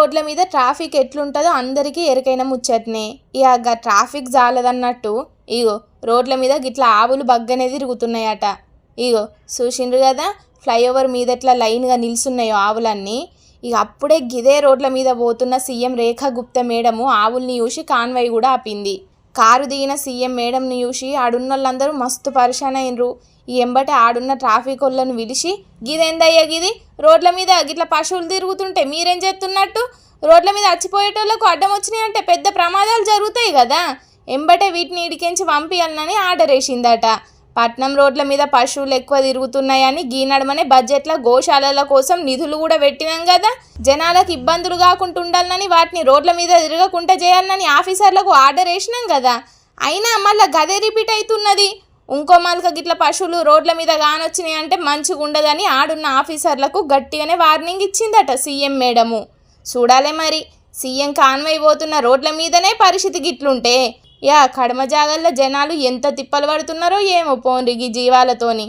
రోడ్ల మీద ట్రాఫిక్ ఎట్లుంటుందో అందరికీ ఎరికైన ముచ్చట్నే. ఇక ట్రాఫిక్ జాలదన్నట్టు ఇగో రోడ్ల మీద గిట్లా ఆవులు బగ్గనే తిరుగుతున్నాయట. ఇగో చూసిండ్రు కదా ఫ్లైఓవర్ మీద ఎట్లా లైన్గా నిల్చున్నాయో ఆవులన్నీ. ఇక అప్పుడే గిదే రోడ్ల మీద పోతున్న సీఎం రేఖా గుప్తా మేడము ఆవుల్ని చూసి కాన్వాయ్ కూడా ఆపింది. కారు దిగిన సీఎం మేడంని చూసి ఆడున్నోళ్ళందరూ మస్తు పరిశాన్ అయినరు. ఈ ఎంబటే ఆడున్న ట్రాఫిక్ వాళ్ళను పిలిచి గిదేందయ్యా గిది, రోడ్ల మీద గిట్లా పశువులు తిరుగుతుంటే మీరేం చేస్తున్నట్టు, రోడ్ల మీద చచ్చిపోయేటోళ్ళకు అడ్డం వచ్చినాయి అంటే పెద్ద ప్రమాదాలు జరుగుతాయి కదా, ఎంబటే వీటిని ఇడికించి పంపియాలని ఆర్డర్ వేసిందట. పట్నం రోడ్ల మీద పశువులు ఎక్కువ తిరుగుతున్నాయని గీనడమనే బడ్జెట్లో గోశాలల కోసం నిధులు కూడా పెట్టినాం కదా, జనాలకు ఇబ్బందులు కాకుండా ఉండాలని వాటిని రోడ్ల మీద తిరగకుండా చేయాలని ఆఫీసర్లకు ఆర్డర్ వేసినాం కదా, అయినా మళ్ళీ గదే రిపీట్ అవుతున్నది. ఇంకో మల్క గిట్ల పశువులు రోడ్ల మీద కానొచ్చినాయి అంటే మంచిగా ఉండదని ఆడున్న ఆఫీసర్లకు గట్టిగానే వార్నింగ్ ఇచ్చిందట సీఎం మేడము. చూడాలే మరి సీఎం కాన్వాయ్ పోతున్న రోడ్ల మీదనే పరిస్థితి గిట్లుంటే కడమ జాగల్లో జనాలు ఎంత తిప్పలు పడుతున్నారో ఏమో పోన్రిగి జీవాలతోని.